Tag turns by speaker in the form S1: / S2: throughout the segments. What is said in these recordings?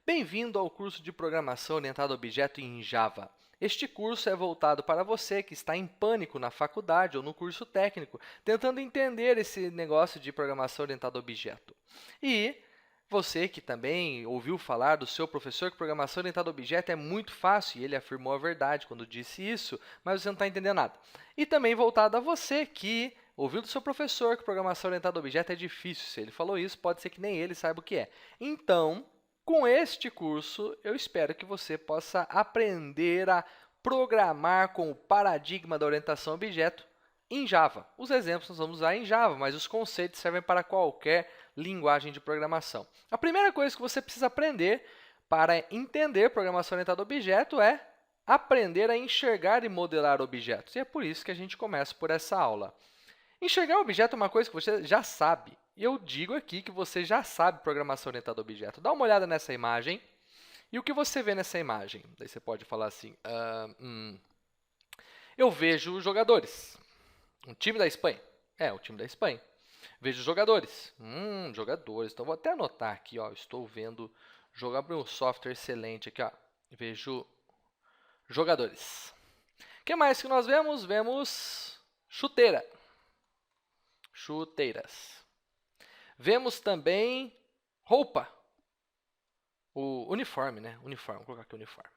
S1: Bem-vindo ao curso de Programação Orientada a Objeto em Java. Este curso é voltado para você que está em pânico na faculdade ou no curso técnico, tentando entender esse negócio de programação orientada a objeto. E você que também ouviu falar do seu professor que programação orientada a objeto é muito fácil, e ele afirmou a verdade quando disse isso, mas você não está entendendo nada. E também voltado a você que ouviu do seu professor que programação orientada a objeto é difícil. Se ele falou isso, pode ser que nem ele saiba o que é. Então, com este curso, eu espero que você possa aprender a programar com o paradigma da orientação a objeto em Java. Os exemplos nós vamos usar em Java, mas os conceitos servem para qualquer linguagem de programação. A primeira coisa que você precisa aprender para entender programação orientada a objeto é aprender a enxergar e modelar objetos. E é por isso que a gente começa por essa aula. Enxergar um objeto é uma coisa que você já sabe. E eu digo aqui que você já sabe programação orientada a objeto. Dá uma olhada nessa imagem. E o que você vê nessa imagem? Daí você pode falar assim, eu vejo jogadores. Um time da Espanha. É, o time da Espanha. Vejo jogadores. Jogadores. Então, vou até anotar aqui, ó. Estou vendo, abrir um software excelente aqui, ó. Vejo jogadores. O que mais que nós vemos? Vemos chuteira. Chuteiras. Vemos também roupa. O uniforme, né? Uniforme, vou colocar aqui uniforme.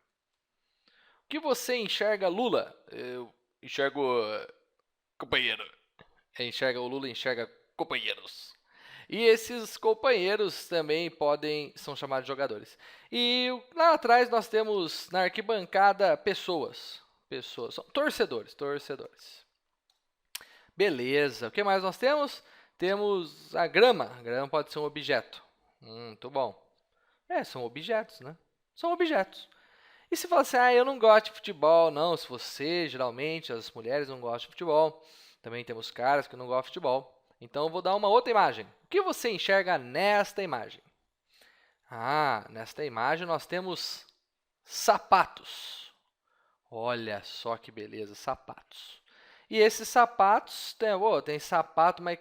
S1: O que você enxerga, Lula? Eu enxergo companheiro. Enxerga o Lula, enxerga companheiros. E esses companheiros também são chamados de jogadores. E lá atrás nós temos na arquibancada pessoas. São torcedores. Beleza. O que mais nós temos? Temos a grama. A grama pode ser um objeto. Muito bom. São objetos, né? São objetos. E se você, eu não gosto de futebol, não. Se você, geralmente, as mulheres não gostam de futebol. Também temos caras que não gostam de futebol. Então, eu vou dar uma outra imagem. O que você enxerga nesta imagem? Nesta imagem nós temos sapatos. Olha só que beleza, sapatos. E esses sapatos, tem sapato, mas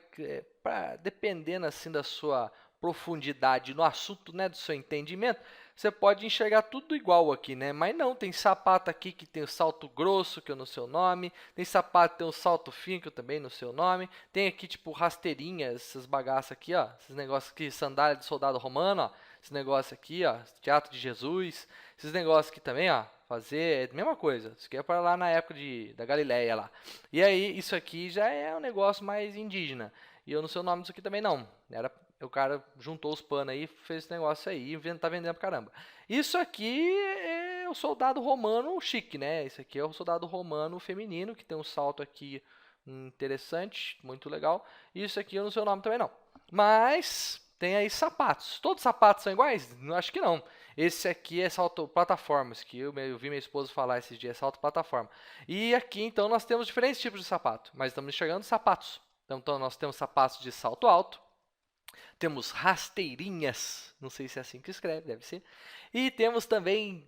S1: dependendo assim da sua profundidade no assunto, né, do seu entendimento, você pode enxergar tudo igual aqui, né? Mas não, tem sapato aqui que tem o salto grosso, que é no seu nome, tem sapato que tem o salto fino, que eu também no seu nome, tem aqui tipo rasteirinhas, essas bagaças aqui, ó, esses negócios aqui, sandália de soldado romano, ó, esse negócio aqui, ó, teatro de Jesus, esses negócios aqui também, ó, fazer é a mesma coisa, isso aqui é para lá na época da Galileia lá. E aí, isso aqui já é um negócio mais indígena, e eu não sei o nome disso aqui também não, o cara juntou os panos aí, fez esse negócio aí e tá vendendo pra caramba. Isso aqui é o soldado romano chique, né? Isso aqui é o soldado romano feminino, que tem um salto aqui interessante, muito legal. Isso aqui eu não sei o nome também não. Mas tem aí sapatos. Todos os sapatos são iguais? Acho que não. Esse aqui é salto plataforma, isso que eu vi minha esposa falar esses dias, salto plataforma. E aqui, então, nós temos diferentes tipos de sapato, mas estamos enxergando sapatos. Então nós temos sapatos de salto alto, temos rasteirinhas, não sei se é assim que escreve, deve ser. E temos também,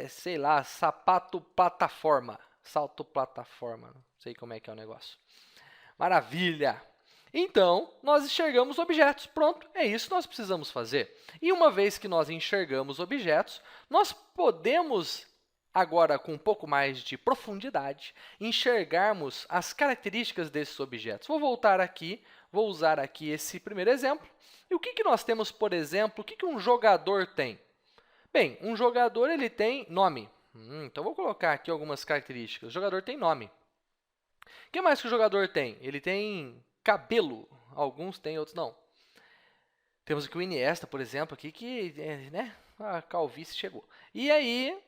S1: sei lá, sapato plataforma, salto plataforma, não sei como é que é o negócio. Maravilha! Então, nós enxergamos objetos. Pronto, é isso que nós precisamos fazer. E uma vez que nós enxergamos objetos, nós podemos, agora com um pouco mais de profundidade, enxergarmos as características desses objetos. Vou voltar aqui. Vou usar aqui esse primeiro exemplo. E o que nós temos, por exemplo, o que um jogador tem? Bem, um jogador ele tem nome. Então, vou colocar aqui algumas características. O jogador tem nome. O que mais que o jogador tem? Ele tem cabelo. Alguns têm, outros não. Temos aqui o Iniesta, por exemplo, aqui que a calvície chegou. E aí,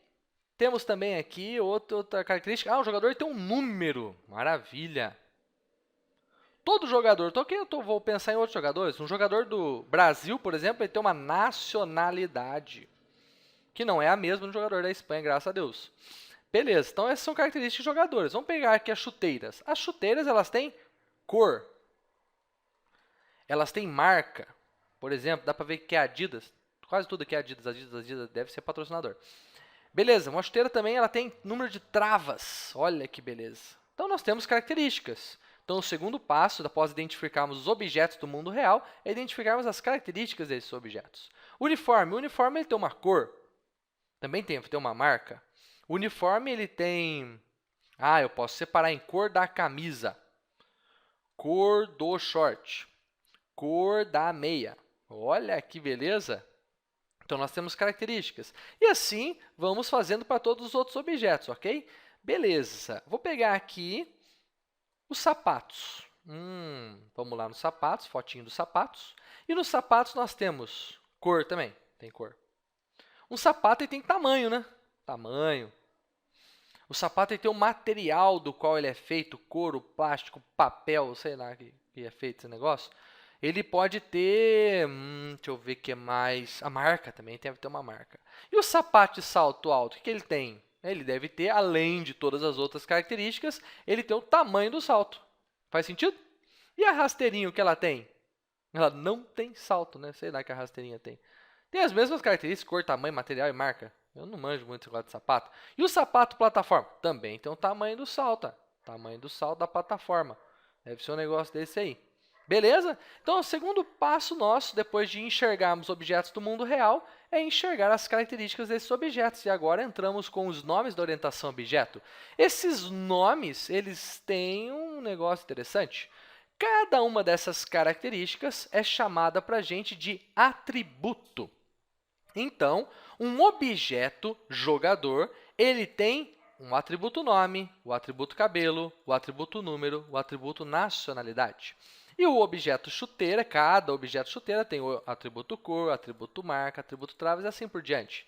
S1: temos também aqui outra característica. O jogador tem um número. Maravilha! Todo jogador, vou pensar em outros jogadores. Um jogador do Brasil, por exemplo, ele tem uma nacionalidade, que não é a mesma do jogador da Espanha, graças a Deus. Beleza, então essas são características de jogadores. Vamos pegar aqui as chuteiras. As chuteiras, elas têm cor. Elas têm marca. Por exemplo, dá para ver que é Adidas. Quase tudo aqui é Adidas. Adidas deve ser patrocinador. Beleza, uma chuteira também ela tem número de travas. Olha que beleza. Então, nós temos características. Então, o segundo passo, após identificarmos os objetos do mundo real, é identificarmos as características desses objetos. Uniforme. O uniforme ele tem uma cor. Também tem uma marca. O uniforme ele tem... eu posso separar em cor da camisa, cor do short, cor da meia. Olha que beleza! Então, nós temos características. E assim, vamos fazendo para todos os outros objetos, ok? Beleza. Vou pegar aqui os sapatos. Vamos lá nos sapatos, fotinho dos sapatos. E nos sapatos nós temos cor também, tem cor. Um sapato ele tem tamanho, né? Tamanho. O sapato ele tem o material do qual ele é feito, couro, plástico, papel, sei lá que é feito esse negócio. Ele pode ter, deixa eu ver o que mais, a marca também, deve ter uma marca. E o sapato de salto alto, o que ele tem? Ele deve ter, além de todas as outras características, ele tem o tamanho do salto. Faz sentido? E a rasteirinha, o que ela tem? Ela não tem salto, né? Sei lá que a rasteirinha tem. Tem as mesmas características, cor, tamanho, material e marca. Eu não manjo muito esse lado de sapato. E o sapato plataforma? Também tem o tamanho do salto. Tamanho do salto da plataforma. Deve ser um negócio desse aí. Beleza? Então, o segundo passo nosso, depois de enxergarmos objetos do mundo real, é enxergar as características desses objetos. E agora entramos com os nomes da orientação objeto. Esses nomes, eles têm um negócio interessante. Cada uma dessas características é chamada para a gente de atributo. Então, um objeto jogador, ele tem um atributo nome, o atributo cabelo, o atributo número, o atributo nacionalidade. E o objeto chuteira, cada objeto chuteira tem o atributo cor, atributo marca, atributo traves e assim por diante.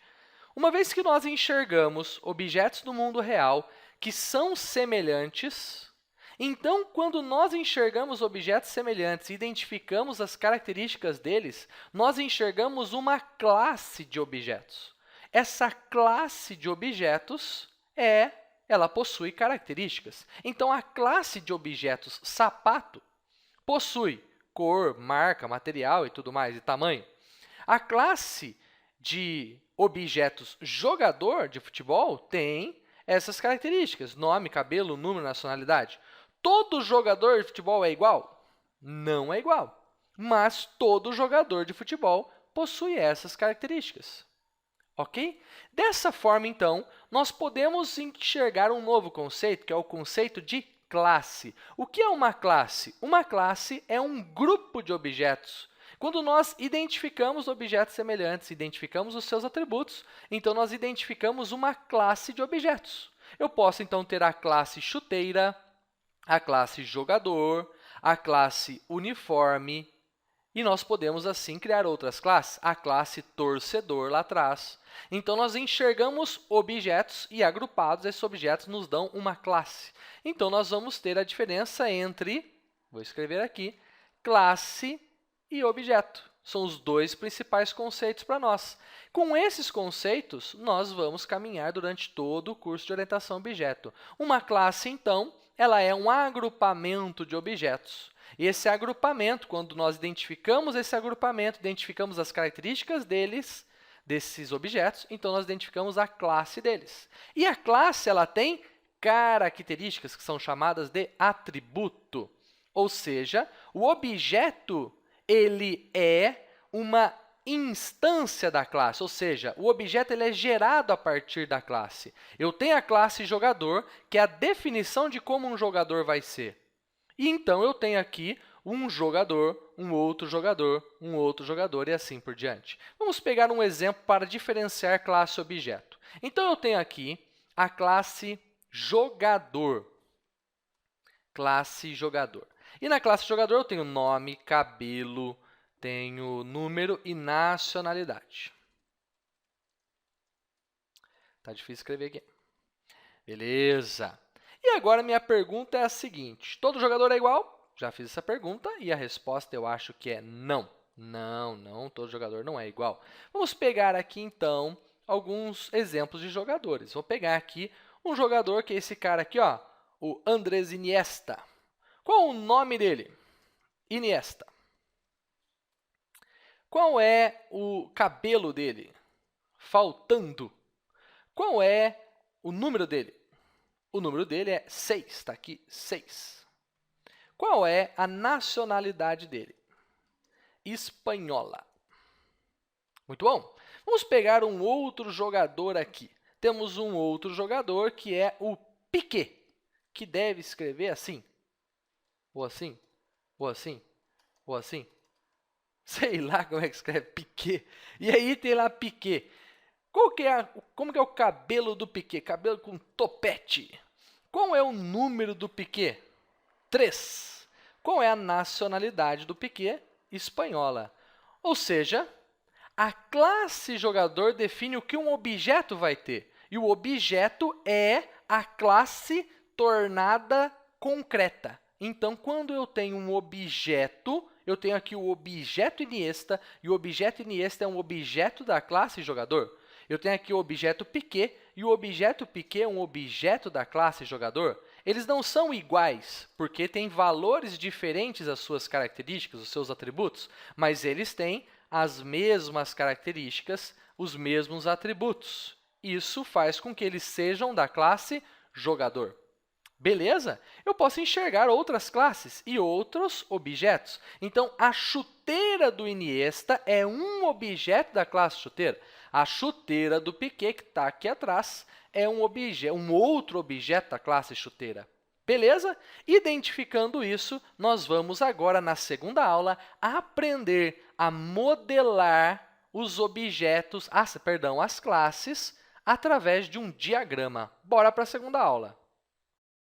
S1: Uma vez que nós enxergamos objetos do mundo real que são semelhantes, então, quando nós enxergamos objetos semelhantes e identificamos as características deles, nós enxergamos uma classe de objetos. Essa classe de objetos ela possui características. Então, a classe de objetos sapato possui cor, marca, material e tudo mais, e tamanho. A classe de objetos jogador de futebol tem essas características, nome, cabelo, número, nacionalidade. Todo jogador de futebol é igual? Não é igual, mas todo jogador de futebol possui essas características. Ok? Dessa forma, então, nós podemos enxergar um novo conceito, que é o conceito de classe. O que é uma classe? Uma classe é um grupo de objetos. Quando nós identificamos objetos semelhantes, identificamos os seus atributos, então nós identificamos uma classe de objetos. Eu posso, então, ter a classe chuteira, a classe jogador, a classe uniforme, e nós podemos, assim, criar outras classes. A classe torcedor lá atrás. Então, nós enxergamos objetos e agrupados, esses objetos nos dão uma classe. Então, nós vamos ter a diferença entre, vou escrever aqui, classe e objeto. São os dois principais conceitos para nós. Com esses conceitos, nós vamos caminhar durante todo o curso de orientação a objeto. Uma classe, então, ela é um agrupamento de objetos. E esse agrupamento, quando nós identificamos esse agrupamento, identificamos as características desses objetos, então nós identificamos a classe deles. E a classe ela tem características que são chamadas de atributo. Ou seja, o objeto ele é uma instância da classe, ou seja, o objeto ele é gerado a partir da classe. Eu tenho a classe jogador, que é a definição de como um jogador vai ser. E então, eu tenho aqui um jogador, um outro jogador, um outro jogador e assim por diante. Vamos pegar um exemplo para diferenciar classe e objeto. Então, eu tenho aqui a classe jogador. Classe jogador. E na classe jogador, eu tenho nome, cabelo, tenho número e nacionalidade. Tá difícil escrever aqui. Beleza. E agora, minha pergunta é a seguinte. Todo jogador é igual? Já fiz essa pergunta e a resposta eu acho que é não. Não, todo jogador não é igual. Vamos pegar aqui, então, alguns exemplos de jogadores. Vou pegar aqui um jogador que é esse cara aqui, ó, o Andrés Iniesta. Qual o nome dele? Iniesta. Qual é o cabelo dele? Faltando. Qual é o número dele? O número dele é 6, está aqui 6. Qual é a nacionalidade dele? Espanhola. Muito bom. Vamos pegar um outro jogador aqui. Temos um outro jogador que é o Piquet, que deve escrever assim, ou assim, ou assim, ou assim. Sei lá como é que escreve Piquet. E aí tem lá Piquet. Como que é o cabelo do Piquet? Cabelo com topete. Qual é o número do Piquet? 3. Qual é a nacionalidade do Piquet? Espanhola. Ou seja, a classe jogador define o que um objeto vai ter. E o objeto é a classe tornada concreta. Então, quando eu tenho um objeto, eu tenho aqui o objeto Iniesta, e o objeto Iniesta é um objeto da classe jogador. Eu tenho aqui o objeto Piquet, e o objeto Piquet é um objeto da classe jogador. Eles não são iguais, porque têm valores diferentes as suas características, os seus atributos, mas eles têm as mesmas características, os mesmos atributos. Isso faz com que eles sejam da classe jogador. Beleza? Eu posso enxergar outras classes e outros objetos. Então, a chuteira do Iniesta é um objeto da classe chuteira. A chuteira do Piquet, que está aqui atrás, é um outro objeto da classe chuteira. Beleza? Identificando isso, nós vamos agora, na segunda aula, aprender a modelar os objetos, as classes, através de um diagrama. Bora para a segunda aula.